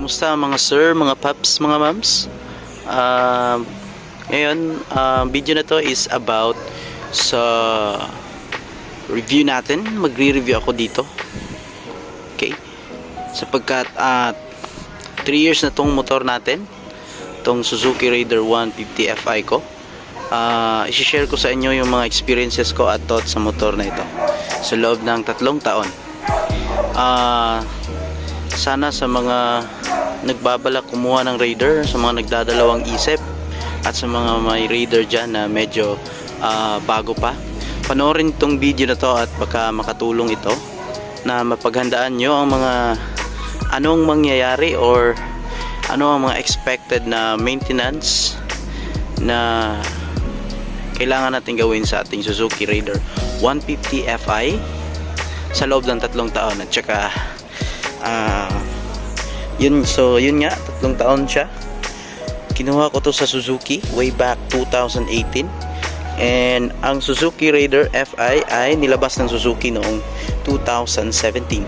Kumusta mga sir, mga paps, mga mams? Ngayon, video na to is about sa review natin. Magre-review ako dito. Okay? Sapagkat 3 years na tong motor natin, tong Suzuki Raider 150 Fi ko. I-share ko sa inyo yung mga experiences ko at thoughts sa motor na ito sa loob ng 3 taon. Sana sa mga nagbabalak kumuha ng Raider, sa mga nagdadalawang isip, at sa mga may Raider dyan na medyo bago pa, panoorin itong video na to at baka makatulong ito na mapaghandaan nyo ang mga anong mangyayari or ano ang mga expected na maintenance na kailangan natin gawin sa ating Suzuki Raider 150 Fi sa loob ng 3 taon. At saka yun nga, 3 taon siya. Kinuha ko to sa Suzuki way back 2018, and ang Suzuki Raider Fi ay nilabas ng Suzuki noong 2017.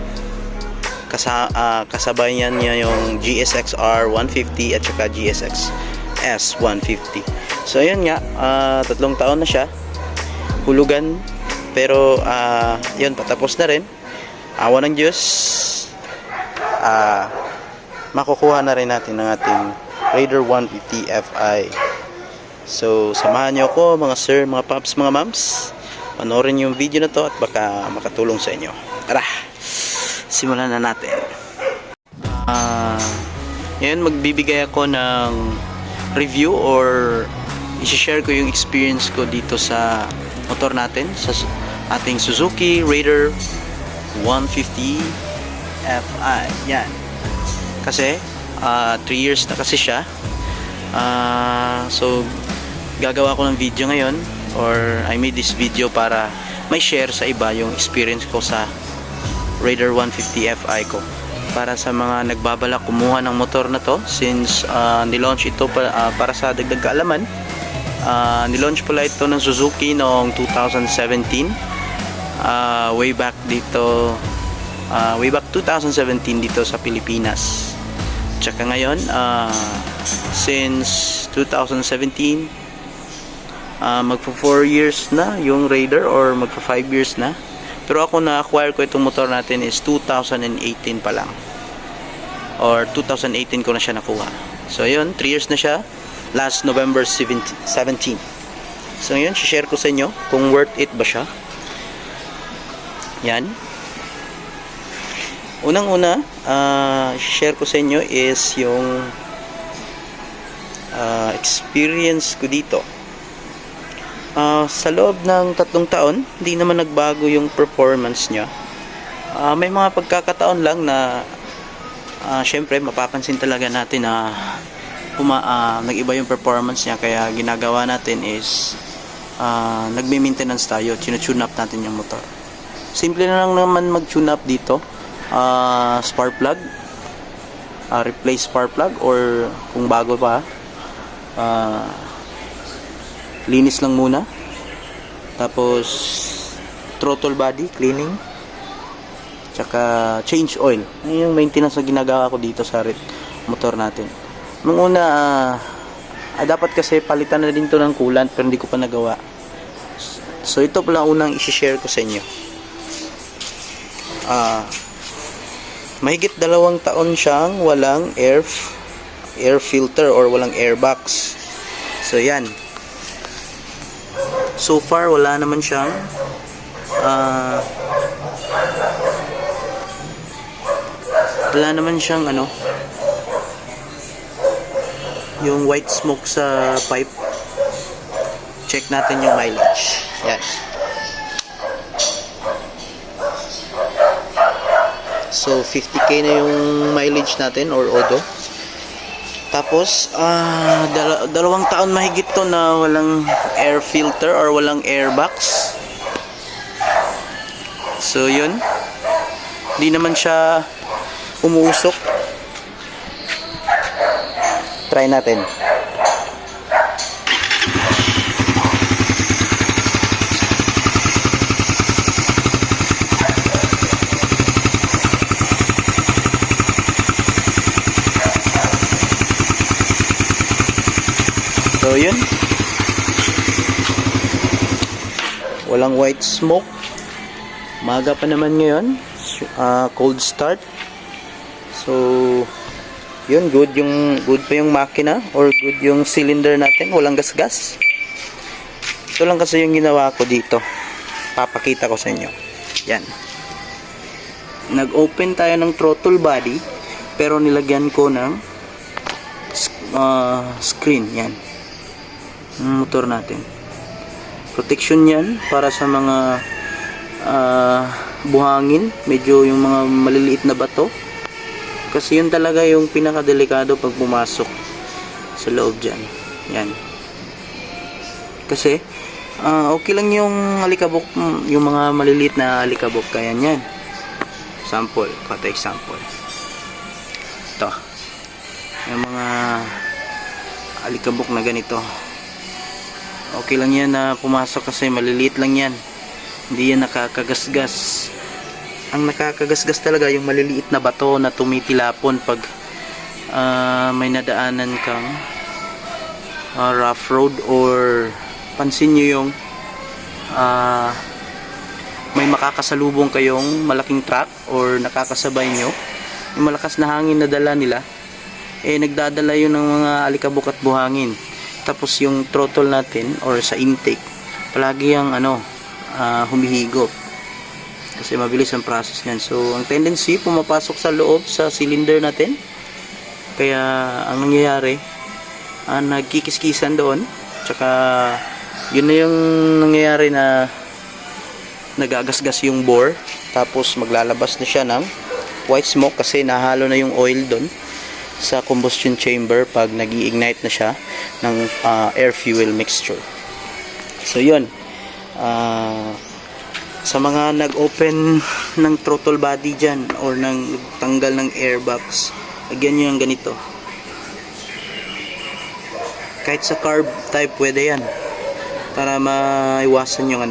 Kasabay niya yung GSX-R 150 at saka GSX-S 150. So ayun nga, 3 taon na siya, hulugan, pero yun, patapos na rin. Awa ng Diyos, makukuha na rin natin ng ating Raider 150 Fi. So samahan niyo ako mga sir, mga paps, mga mams. Panoorin yung video na to at baka makatulong sa inyo. Tara, simulan na natin. Ngayon magbibigay ako ng review or i-share ko yung experience ko dito sa motor natin, sa ating Suzuki Raider 150 Fi. Yan. Kasi 3 years na kasi siya. So gagawa ko ng video ngayon, or I made this video para may share sa iba yung experience ko sa Raider 150 Fi ko, para sa mga nagbabalak kumuha ng motor na to, since nilaunch ito para sa dagdag kaalaman. Nilaunch pala ito ng Suzuki noong 2017, way back 2017 dito sa Pilipinas. Tsaka ngayon, since 2017, magpo 4 years na yung Raider, or magpo 5 years na. Pero ako na-acquire ko itong motor natin is 2018 pa lang, or 2018 ko na siya nakuha. So yun, 3 years na siya, last November 17. So yun, share ko sa inyo kung worth it ba siya. Yan. Unang-una, share ko sa inyo is yung experience ko dito. Sa loob ng 3 taon, hindi naman nagbago yung performance niya. May mga pagkakataon lang na syempre mapapansin talaga natin na nag-iba yung performance niya, kaya ginagawa natin is nagme-maintenance tayo, tune up natin yung motor. Simple na lang naman mag-tune up dito. Spark plug, replace spark plug, or kung bago pa, linis lang muna. Tapos throttle body cleaning, tsaka change oil. Yung maintenance na ginagawa ko dito sa motor natin. Nung una, dapat kasi palitan na din to ng coolant, pero hindi ko pa nagawa. So ito pala unang i-share ko sa inyo. Mahigit 2 taon siyang walang air filter or walang airbox. So yan, so far wala naman siyang yung white smoke sa pipe. Check natin yung mileage. Yan. So 50k na yung mileage natin, or odo. Tapos 2 taon mahigit to na walang air filter or walang airbox. So yun, hindi naman siya umuusok. Try natin. So yun, walang white smoke, maga pa naman ngayon, cold start. So yun, good pa yung makina, or good yung cylinder natin, walang gasgas. Ito lang kasi yung ginawa ko dito, papakita ko sa inyo. Yan, nag-open tayo ng throttle body, pero nilagyan ko ng screen. Yan, motor natin, protection yan para sa mga buhangin, medyo yung mga maliliit na bato, kasi yun talaga yung pinakadelikado pag pumasok sa loob dyan. Yan, kasi okay lang yung alikabok, yung mga maliliit na alikabok, kaya yan. Sample, kata example, ito yung mga alikabok na ganito, okay lang yan na pumasok kasi maliliit lang yan, hindi yan nakakagasgas. Ang nakakagasgas talaga yung maliliit na bato na tumitilapon pag may nadaanan kang rough road, or pansin nyo yung may makakasalubong kayong malaking truck or nakakasabay nyo, yung malakas na hangin na dala nila, nagdadala yun ng mga alikabok at buhangin. Tapos yung throttle natin or sa intake palagi ang humihigop, kasi mabilis ang process niyan. So ang tendency, pumapasok sa loob sa cylinder natin, kaya ang nangyayari, nagkikiskisan doon, tsaka yun na yung nangyayari na nagagasgas yung bore, tapos maglalabas na siya ng white smoke kasi nahalo na yung oil doon sa combustion chamber pag nag-ignite na siya ng air fuel mixture. So yun, sa mga nag-open ng throttle body dyan or nang tanggal ng airbox, lagyan nyo yung ganito. Kahit sa carb type pwede yan, para maiwasan yung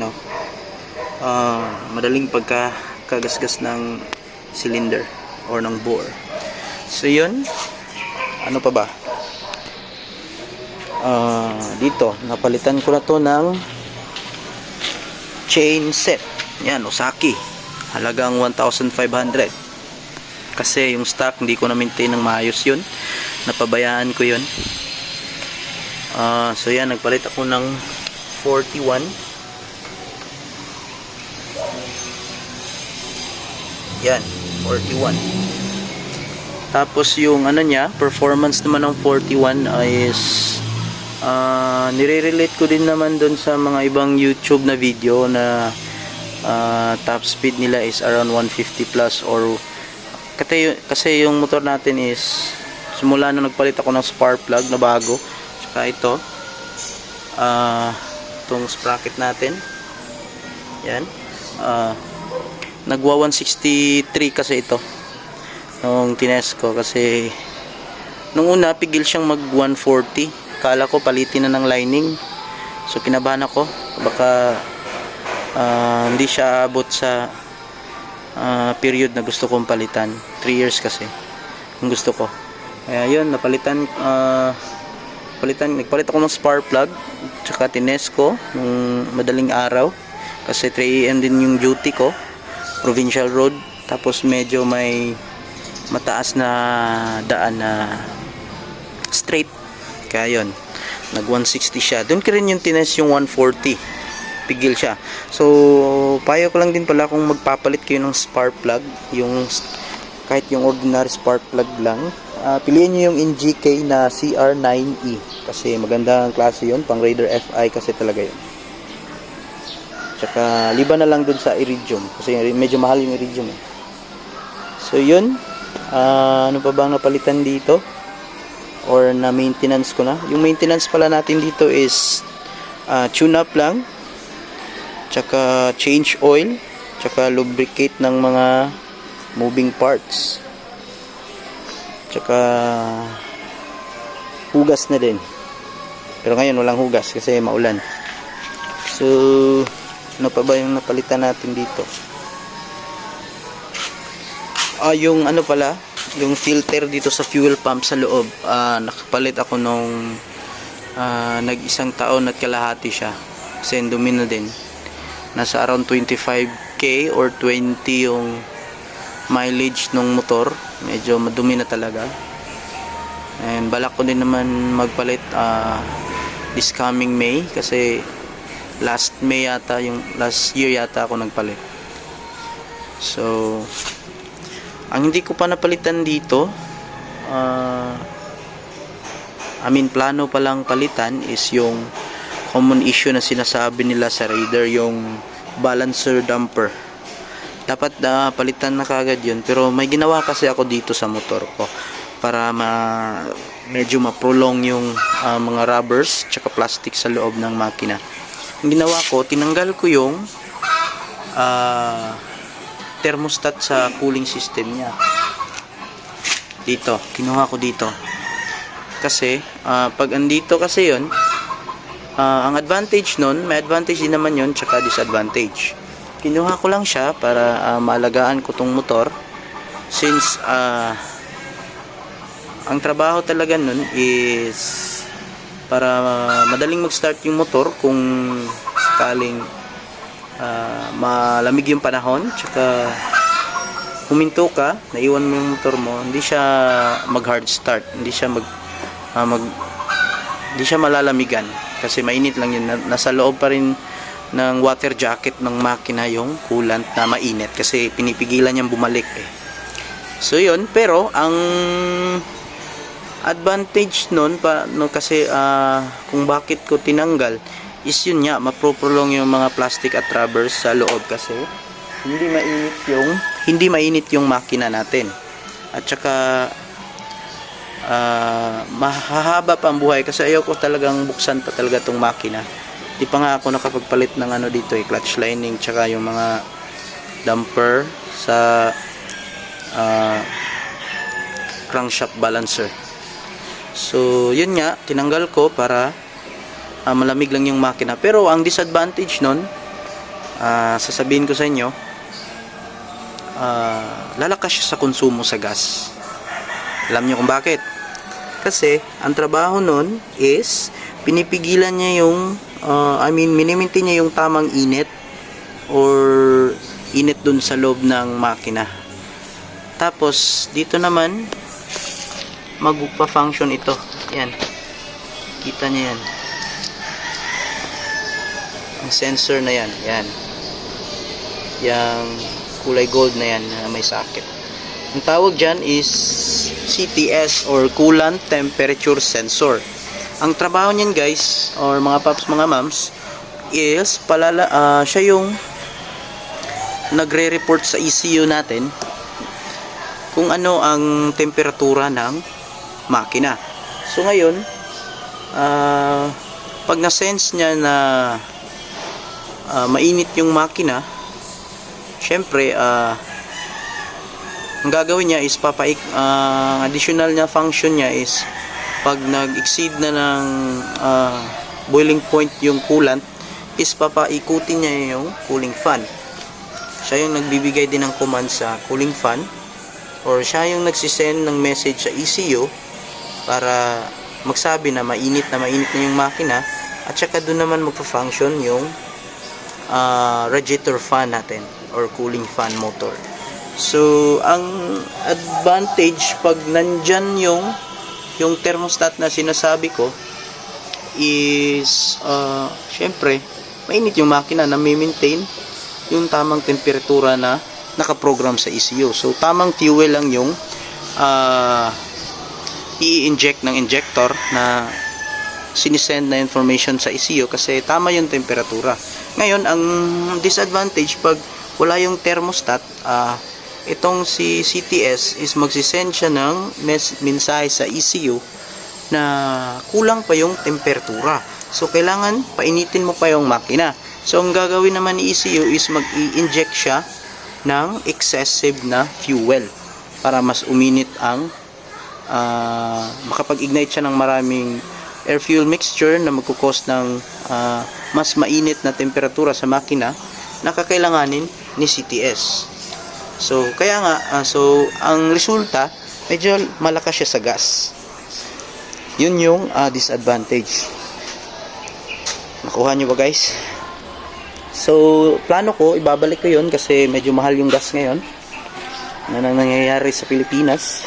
madaling pagkakagasgas ng cylinder or ng bore. So yun, ano pa ba? Dito napalitan ko na to ng chain set. Yan, Osaki, halagang 1,500, kasi yung stock hindi ko na maintain ng maayos yun, napabayaan ko yun. So yan, nagpalit ako ng 41. Yan, 41. Tapos yung niya, performance naman ng 41 is nire-relate ko din naman doon sa mga ibang YouTube na video na top speed nila is around 150 plus, or kasi yung motor natin is simula na nagpalit ako ng spark plug na bago, tsaka ito itong sprocket natin, yan, nagwa 163 kasi ito nung tinest ko, kasi nung una pigil siyang mag 140, kala ko palitin na ng lining, so kinabahan ako baka hindi siya abot sa period na gusto kong palitan. 3 years kasi ang gusto ko, kaya yun, nagpalit ako ng spark plug, tsaka tinest ko nung madaling araw kasi 3 AM din yung duty ko, provincial road, tapos medyo may mataas na daan na straight, kaya yun, nag 160 siya. Doon ka rin yung tinest yung 140, pigil siya. So payo ko lang din pala kung magpapalit kayo ng spark plug, yung kahit yung ordinary spark plug lang, piliin nyo yung NGK na CR9E, kasi maganda ang klase yun, pang Raider FI kasi talaga yun. Tsaka liban na lang dun sa Iridium, kasi medyo mahal yung Iridium eh. So yun, ano pa bang napalitan dito or na maintenance ko na? Yung maintenance pala natin dito is tune up lang, tsaka change oil, tsaka lubricate ng mga moving parts, tsaka hugas na din, pero ngayon walang hugas kasi maulan. So ano pa ba yung napalitan natin dito? Yung ano pala, yung filter dito sa fuel pump sa loob, nakapalit ako nung nag-isang taon at kalahati siya kasi dumi na din. Nasa around 25k or 20 yung mileage ng motor. Medyo madumi na talaga. And balak ko din naman magpalit this coming May kasi last year yata ako nagpalit. So ang hindi ko pa napalitan dito, plano pa lang palitan is yung common issue na sinasabi nila sa Raider, yung balancer damper. Dapat palitan na kagad yun, pero may ginawa kasi ako dito sa motor ko para medyo ma-prolong yung mga rubbers tsaka plastic sa loob ng makina. Ang ginawa ko, tinanggal ko yung thermostat sa cooling system niya. Dito, kinuha ko dito. Kasi pag andito kasi yun, ang advantage nun, may advantage din naman yun tsaka disadvantage. Kinuha ko lang siya para maalagaan ko tong motor, since ang trabaho talaga nun is para madaling mag-start yung motor kung sakaling malamig yung panahon, tsaka huminto ka, naiwan mo yung motor mo, hindi siya mag-hard start, hindi siya hindi siya malalamigan kasi mainit lang yun. Nasa loob pa rin ng water jacket ng makina yung coolant na mainit kasi pinipigilan niyang bumalik So yun, pero ang advantage nun kasi kung bakit ko tinanggal is yun nga, maproprolong yung mga plastic at rubbers sa loob kasi hindi mainit yung makina natin. At saka mahahaba pa ang buhay kasi ayoko talagang buksan pa talaga tong makina. Di pa nga ako nakapagpalit ng dito clutch lining tsaka yung mga damper sa crankshaft balancer. So yun nga, tinanggal ko para malamig lang yung makina. Pero ang disadvantage nun, sasabihin ko sa inyo, lalakas siya sa konsumo sa gas. Alam niyo kung bakit? Kasi ang trabaho nun is pinipigilan niya yung minimintin niya yung tamang init or init dun sa loob ng makina. Tapos dito naman magpa-function ito. Yan. Kita niyo yan. Ang sensor na yan. Yan. Yang kulay gold na yan na may socket. Ang tawag dyan is CTS or Coolant Temperature Sensor. Ang trabaho niyan guys, or mga paps, mga mams, is siya yung nagre-report sa ECU natin kung ano ang temperatura ng makina. So ngayon, pag na-sense niya na mainit yung makina, syempre ang gagawin niya is additional na function niya is pag nag-exceed na ng boiling point yung coolant is papaikutin niya yung cooling fan. Siya yung nagbibigay din ng command sa cooling fan, or siya yung nagsisend ng message sa ECU para magsabi na mainit na yung makina, at saka doon naman magpa-function yung radiator fan natin or cooling fan motor. So ang advantage pag nandyan yung thermostat na sinasabi ko is syempre mainit yung makina na may-maintain yung tamang temperatura na nakaprogram sa ECU. So tamang fuel lang yung i-inject ng injector na sinisend na information sa ECU kasi tama yung temperatura. Ngayon, ang disadvantage pag wala yung thermostat, itong si CTS is magsisend siya ng mensahe sa ECU na kulang pa yung temperatura. So, kailangan painitin mo pa yung makina. So, ang gagawin naman ni ECU is mag-i-inject siya ng excessive na fuel para mas uminit ang makapag-ignite siya ng maraming air fuel mixture na magkukos ng mas mainit na temperatura sa makina na kakailanganin ni CTS. So kaya nga ang resulta medyo malakas siya sa gas. Yun yung disadvantage. Nakuha nyo ba guys? So, plano ko, ibabalik ko yun kasi medyo mahal yung gas ngayon na nangyayari sa Pilipinas.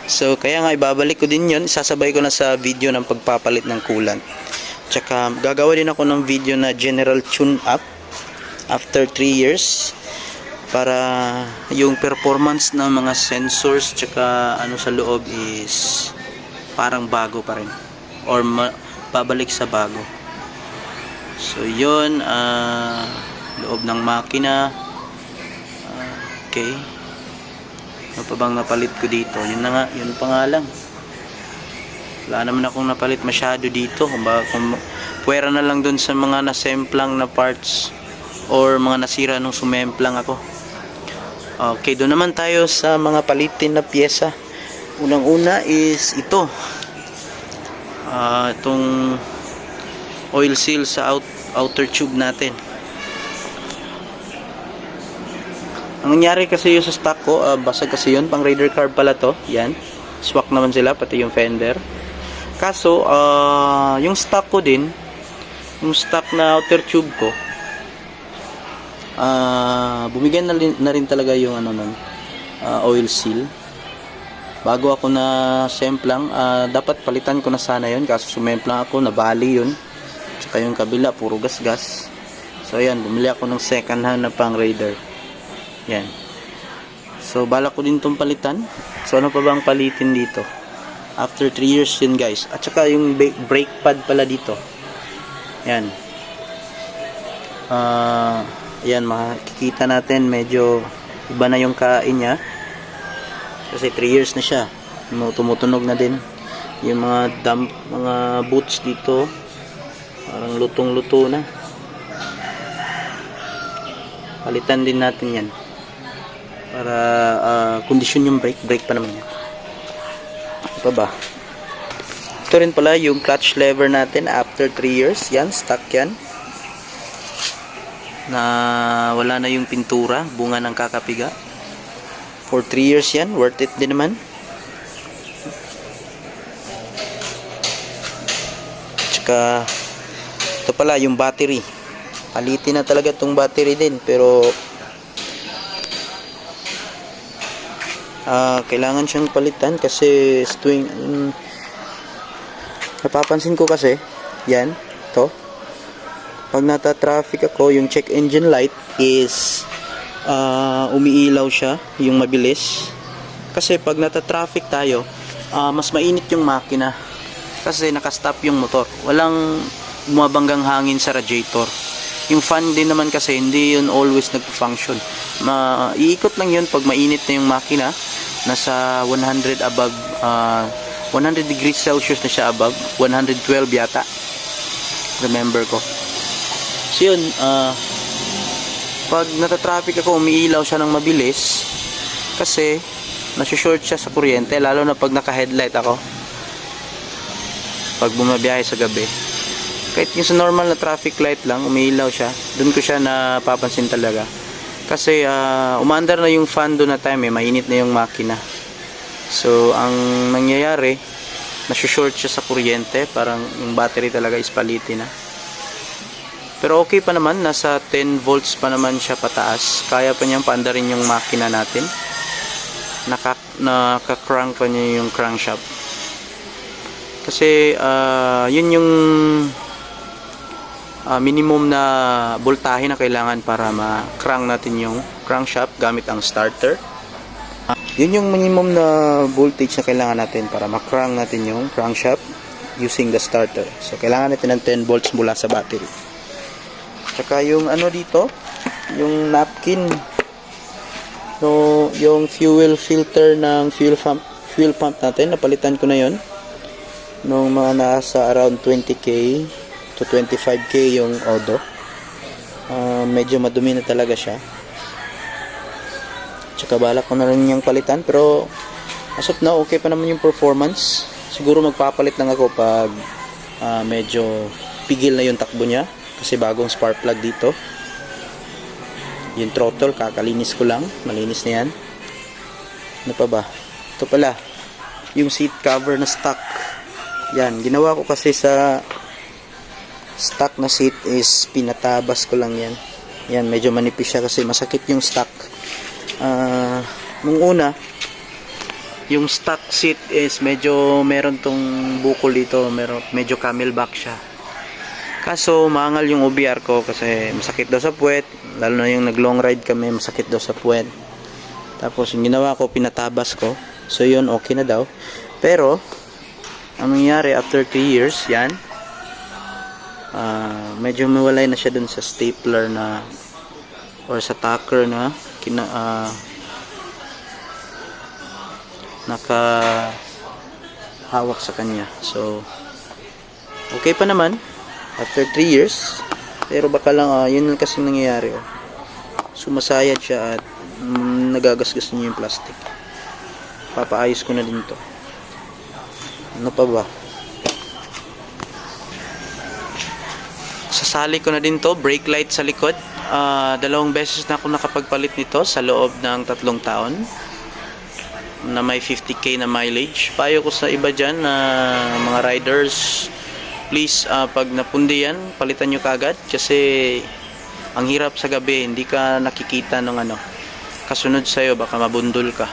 So, kaya nga ibabalik ko din yun. Sasabay ko na sa video ng pagpapalit ng coolant. Tsaka, gagawa din ako ng video na general tune-up after 3 years para yung performance ng mga sensors tsaka ano sa loob is parang bago pa rin or babalik sa bago. So, yun, loob ng makina. Okay. Ano pa bang napalit ko dito? Yun na nga, yun pa nga lang. Wala naman akong napalit masyado dito. Kung puwera na lang dun sa mga nasemplang na parts or mga nasira nung sumemplang ako. Okay, doon naman tayo sa mga palitin na pyesa. Unang-una is ito. Itong oil seal sa outer tube natin. Ang nangyari kasi yung sa stock ko, basag kasi yun, pang Raider carb pala to. Yan, swak naman sila, pati yung fender. Kaso, yung stock ko din, yung stock na outer tube ko, bumigyan na rin talaga yung ano nun, oil seal. Bago ako na semplang, dapat palitan ko na sana yun, kaso sumemplang ako, nabali yun. Tsaka yung kabila, puro gas-gas. So ayan, bumili ako ng second hand na pang Raider. Yan. So, balak ko din itong palitan. So, ano pa bang palitin dito? After 3 years yun, guys. At saka yung brake pad pala dito. Yan. Yan, makikita natin medyo iba na yung kain niya. Kasi 3 years na siya. Tumutunog na din. Yung mga boots dito, parang lutong-luto na. Palitan din natin yan. Para kondisyon yung brake pa naman yan. Ano pa ba? Ito rin pala yung clutch lever natin after 3 years. Yan, stock yan. Na wala na yung pintura, bunga ng kakapiga. For 3 years yan, worth it din naman. Tsaka ito pala yung battery. Palitin na talaga itong battery din, pero kailangan siyang palitan kasi tuwing napapansin ko kasi yan, to pag nata-traffic ako, yung check engine light is umiilaw siya, yung mabilis. Kasi pag nata-traffic tayo, mas mainit yung makina kasi nakastop yung motor, walang bumabanggang hangin sa radiator. Yung fan din naman kasi hindi yun always nagpo-function. Iikot lang yun pag mainit na yung makina. Nasa 100 above, 100 degrees Celsius na siya above. 112 yata. Remember ko. So yun, pag natatraffic ako, umiilaw siya ng mabilis. Kasi, nasushort siya sa kuryente. Lalo na pag naka-headlight ako. Pag bumabiyahe sa gabi. Kahit yung sa normal na traffic light lang, umiilaw siya. Doon ko siya napapansin talaga. Kasi umaandar na yung fan doon na time, mainit na yung makina. So, ang nangyayari, nasushort siya sa kuryente. Parang yung battery talaga is palitin na. Pero okay pa naman, nasa 10 volts pa naman siya pataas. Kaya pa niyang paandarin yung makina natin. Naka-crank pa niya yung crankshaft. Kasi yun yung minimum na voltahe na kailangan para ma-crank natin yung crankshaft gamit ang starter. Yun yung minimum na voltage na kailangan natin para ma-crank natin yung crankshaft using the starter. So, kailangan natin ng 10 volts mula sa battery. Tsaka yung ano dito, yung napkin, so, yung fuel filter ng fuel pump natin, napalitan ko na yun. Nung mga nasa around 20k to 25k yung Odo. Medyo madumi na talaga siya. Tsaka balak ko na rin yung palitan, pero as of now, okay pa naman yung performance. Siguro magpapalit lang ako pag medyo pigil na yung takbo niya. Kasi bagong spark plug dito. Yung throttle, kakalinis ko lang. Malinis na yan. Ano pa ba? Ito pala. Yung seat cover na stock. Yan, ginawa ko kasi sa stock na seat is pinatabas ko lang yan. Yan, medyo manipis siya kasi masakit yung stock. Nung una, yung stock seat is medyo meron tong bukol dito, medyo camelback siya. Kaso maangal yung OBR ko kasi masakit daw sa puwet, lalo na yung nag long ride kami, masakit daw sa puwet. Tapos yung ginawa ko, pinatabas ko. So yun, okay na daw. Pero ang nangyari after 3 years, yan, medyo mawalay na siya dun sa stapler na or sa tacker na nakahawak sa kanya. So okay pa naman after 3 years, pero baka lang yun lang kasing nangyayari. Sumasayad siya at nagagasgas niya yung plastic. Papaayos ko na din to. Ano pa ba? Sasali ko na din to, brake light sa likod. 2 beses na ako nakapagpalit nito sa loob ng 3 taon na may 50k na mileage. Payo ko sa iba dyan na mga riders, please pag napundi yan, palitan nyo kagad kasi ang hirap sa gabi, hindi ka nakikita ng kasunod sa'yo, baka mabundol ka,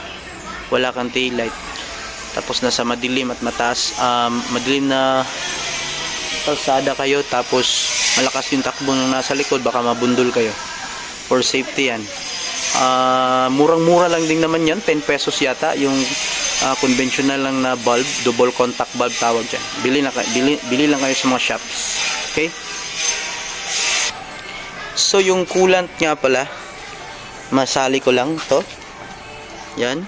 wala kang taillight, tapos nasa madilim at mataas, madilim na kalsada kayo, tapos malakas yung takbo ng nasa likod, baka mabundol kayo. For safety yan. Murang-mura lang din naman yan, 10 pesos yata yung conventional lang na bulb, double contact bulb tawag dyan. Bili lang kayo sa mga shops. Okay? So yung coolant nga pala, masali ko lang to. Yan.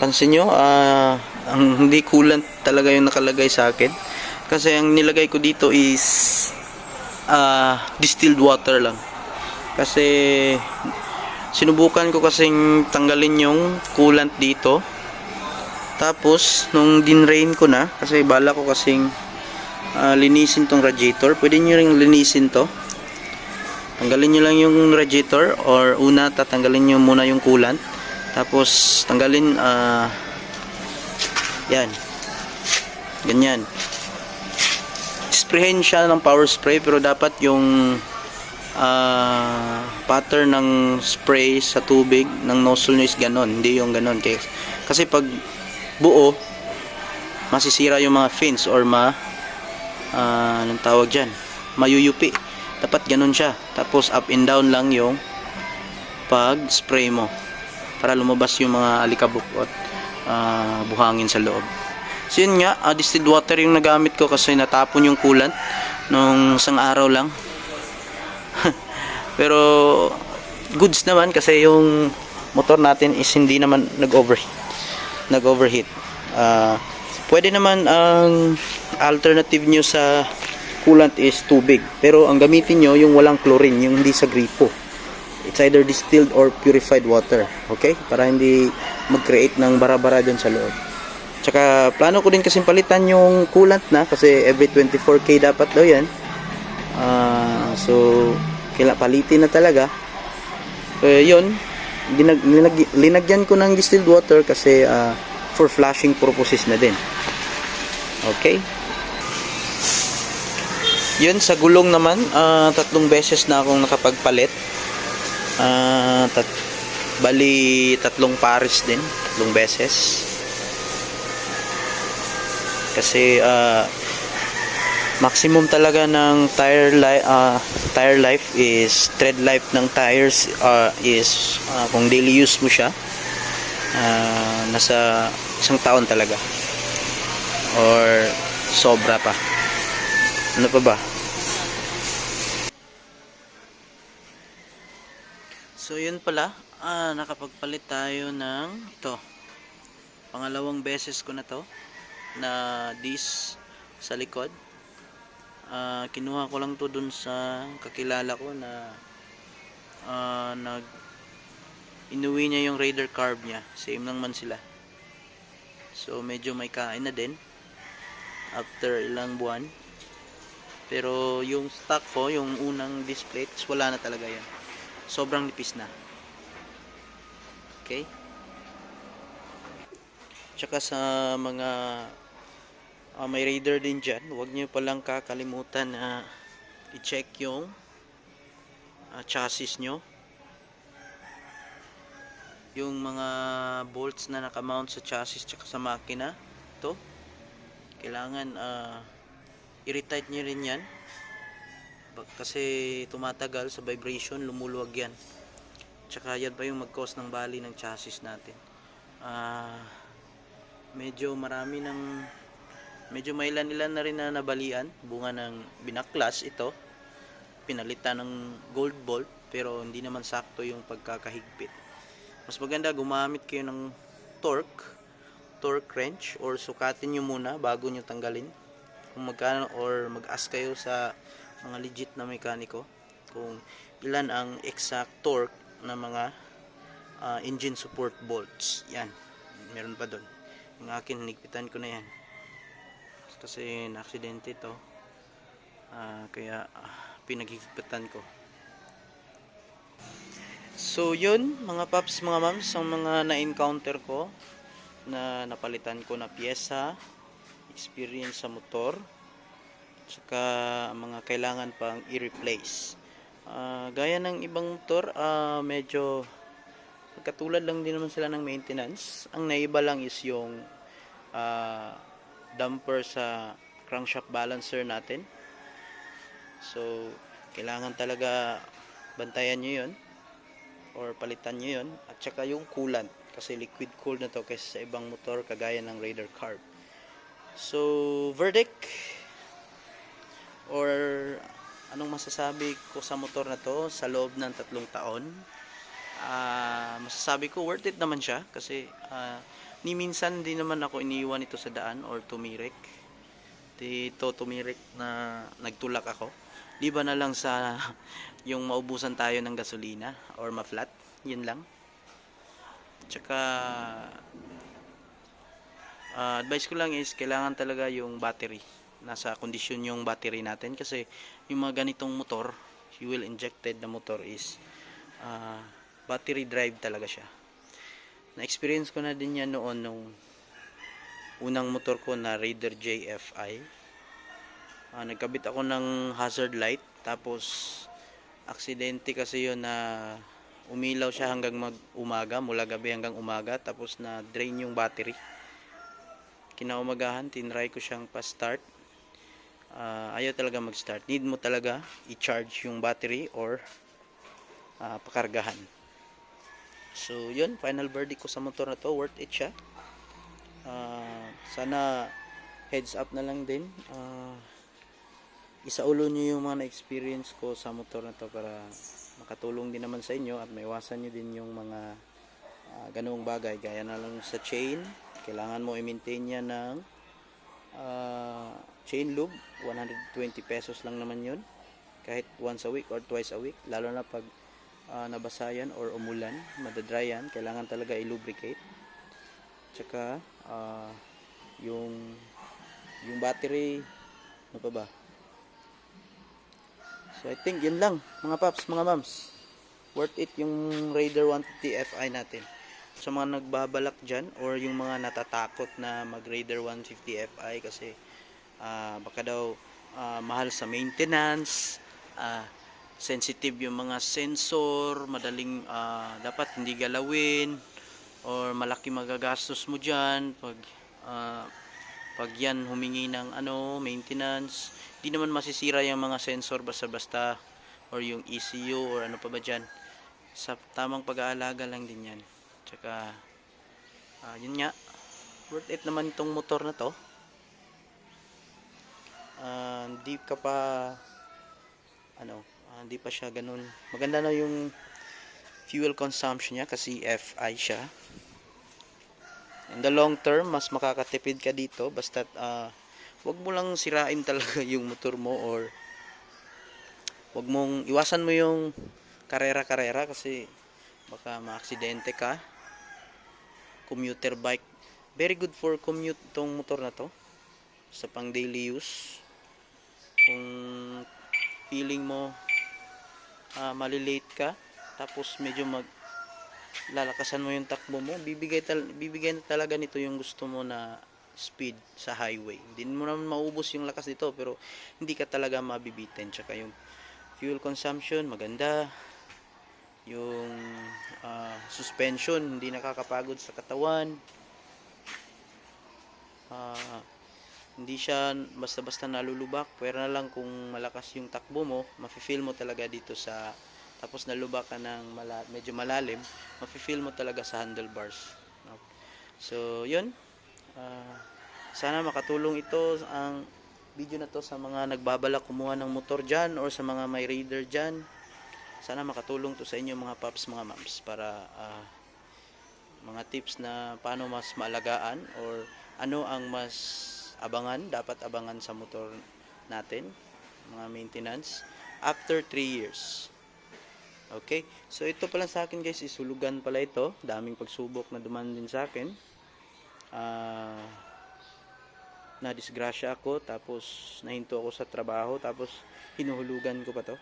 Pansin nyo, ang hindi coolant talaga yung nakalagay sa akin. Kasi ang nilagay ko dito is distilled water lang. Kasi sinubukan ko kasing tanggalin yung coolant dito. Tapos nung dinrain ko na, kasi bala ko kasing linisin tong radiator. Pwede nyo ring linisin to. Tanggalin nyo lang yung radiator, or una tatanggalin nyo muna yung coolant. Tapos tanggalin yan. Ganyan. Sprayin siya ng power spray, pero dapat yung pattern ng spray sa tubig ng nozzle nyo is ganon, hindi yung ganon. Kasi pag buo, masisira yung mga fins or anong tawag dyan, mayuyupi. Dapat ganon siya. Tapos up and down lang yung pag spray mo para lumabas yung mga alikabok at buhangin sa loob. So yun nga, distilled water yung nagamit ko kasi natapon yung coolant nung isang araw lang. Pero goods naman kasi yung motor natin is hindi naman nag-overheat. Pwede naman ang alternative nyo sa coolant is tubig. Pero ang gamitin nyo yung walang chlorine, yung hindi sa gripo. It's either distilled or purified water. Okay? Para hindi mag-create ng bara-bara dun sa loob. Tsaka plano ko din kasing palitan yung coolant na kasi every 24k dapat daw yan. So palitin na talaga. Yun, linagyan ko ng distilled water kasi for flashing purposes na din. Okay? Yun, sa gulong naman, 3 beses na akong nakapagpalit. Bali 3 pares din, 3 beses. Kasi maximum talaga ng tire life is tread life ng tires is kung daily use mo siya, nasa 1 taon talaga or sobra pa. Ano pa ba? So yun pala, nakapagpalit tayo ng ito, 2 beses ko na to na disc sa likod. Kinuha ko lang to dun sa kakilala ko na inuwi niya yung Raider carb niya, same lang man sila. So medyo may kain na din after ilang buwan, pero yung stock ko, yung unang disc plates, wala na talaga yan, sobrang nipis na. Okay, tsaka sa mga May Raider din dyan. Huwag nyo palang kakalimutan na i-check yung chassis nyo, yung mga bolts na nakamount sa chassis tsaka sa makina. Ito kailangan i-retight nyo rin yan kasi tumatagal sa vibration, lumuluwag yan, tsaka yan pa yung mag-cause ng bali ng chassis natin. Medyo mailan-ilan na rin na nabalian, bunga ng binaklas ito, pinalitan ng gold bolt, pero hindi naman sakto yung pagkakahigpit. Mas maganda gumamit kayo ng torque wrench, or sukatin nyo muna bago nyo tanggalin kung magkano, or mag-ask kayo sa mga legit na mekaniko kung ilan ang exact torque na mga engine support bolts. Yan, meron pa doon. Yung akin, hinigpitan ko na yan kasi na-aksidente ito, kaya pinaghigpitan ko. So yun mga paps, mga mams, ang mga na-encounter ko na napalitan ko na pyesa, experience sa motor, tsaka mga kailangan pang i-replace. Gaya ng ibang motor, medyo katulad lang din naman sila ng maintenance. Ang naiba lang is yung damper sa crankshaft balancer natin. So kailangan talaga bantayan nyo yun or palitan nyo yun, at saka yung coolant kasi liquid cooled na to kaysa sa ibang motor kagaya ng Raider Carb. So verdict or anong masasabi ko sa motor na to sa loob ng 3 taon? Masasabi ko worth it naman siya kasi ni minsan din naman ako iniiwan ito sa daan or tumirik. Dito tumirik na nagtulak ako. Liba na lang sa yung maubusan tayo ng gasolina or ma-flat, yun lang. Tsaka advice ko lang is kailangan talaga yung battery, nasa kondisyon yung battery natin, kasi yung mga ganitong motor, fuel injected na motor is battery drive talaga siya. Na-experience ko na din yan noon nung unang motor ko na Raider JFI. Nagkabit ako ng hazard light, tapos aksidente kasi yun na umilaw siya hanggang mag-umaga, mula gabi hanggang umaga, tapos na drain yung battery. Kinaumagahan, tinry ko siyang pa-start, ayaw talaga mag-start. Need mo talaga i-charge yung battery or pakargahan. So yun, final verdict ko sa motor na to, worth it siya. Sana heads up na lang din, isaulo nyo yung mga na-experience ko sa motor na to para makatulong din naman sa inyo at maiwasan nyo din yung mga ganoong bagay. Gaya na lang sa chain, kailangan mo i-maintain yan ng chain lube. 120 pesos lang naman yun, kahit once a week or twice a week, lalo na pag nabasa yan or umulan, madadry yan, kailangan talaga i-lubricate. Tsaka yung battery, ano pa ba? So I think yun lang mga paps, mga mams. Worth it yung Raider 150 Fi natin. Sa mga nagbabalak dyan or yung mga natatakot na mag Raider 150 Fi kasi baka daw mahal sa maintenance, sensitive yung mga sensor, madaling dapat hindi galawin, or malaki magagastos mo dyan pag yan humingi ng maintenance. Di naman masisira yung mga sensor basta-basta, or yung ECU or ano pa ba dyan. Sa tamang pag-aalaga lang din yan. Tsaka yun nga, worth it naman itong motor na to. Hindi ka pa hindi pa siya ganun maganda na yung fuel consumption niya kasi FI siya. In the long term, mas makakatipid ka dito, basta wag mo lang sirain talaga yung motor mo, or wag mong iwasan mo yung karera kasi baka maaksidente ka. Commuter bike, very good for commute tong motor na to, sa pang daily use. Kung feeling mo malilate ka, tapos medyo lalakasan mo yung takbo mo, bibigay na talaga nito yung gusto mo na speed sa highway. Hindi mo naman maubos yung lakas nito, pero hindi ka talaga mabibitin. Tsaka yung fuel consumption maganda, yung suspension hindi nakakapagod sa katawan. Hindi siya basta-basta nalulubak, pero na lang kung malakas yung takbo mo, mafe-feel mo talaga dito sa, tapos nalubak ka ng medyo malalim, mafe-feel mo talaga sa handlebars. So yun, sana makatulong ito ang video na to sa mga nagbabalak kumuha ng motor dyan, or sa mga may Raider dyan. Sana makatulong to sa inyo mga paps, mga mams, para mga tips na paano mas maalagaan, or ano ang mas dapat abangan sa motor natin, mga maintenance after 3 years. Okay, so ito pala sa akin guys, isulugan pala ito. Daming pagsubok na dumaan din sa akin. Na disgrasya ako, tapos nahinto ako sa trabaho, tapos hinuhulugan ko pa to.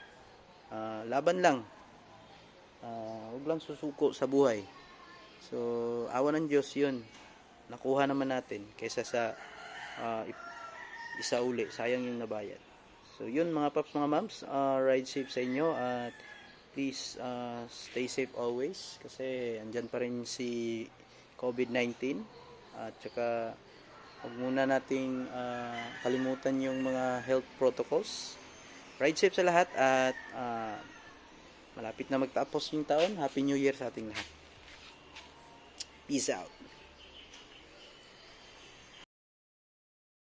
Laban lang, huwag lang susuko sa buhay. So awa ng Diyos yun, nakuha naman natin, kaysa sa isa uli, sayang yung nabayad. So yun mga paps, mga mams, ride safe sa inyo, at please stay safe always, kasi andyan pa rin si COVID-19, at saka huwag muna nating kalimutan yung mga health protocols. Ride safe sa lahat, at malapit na magtapos yung taon. Happy New Year sa ating lahat. Peace out.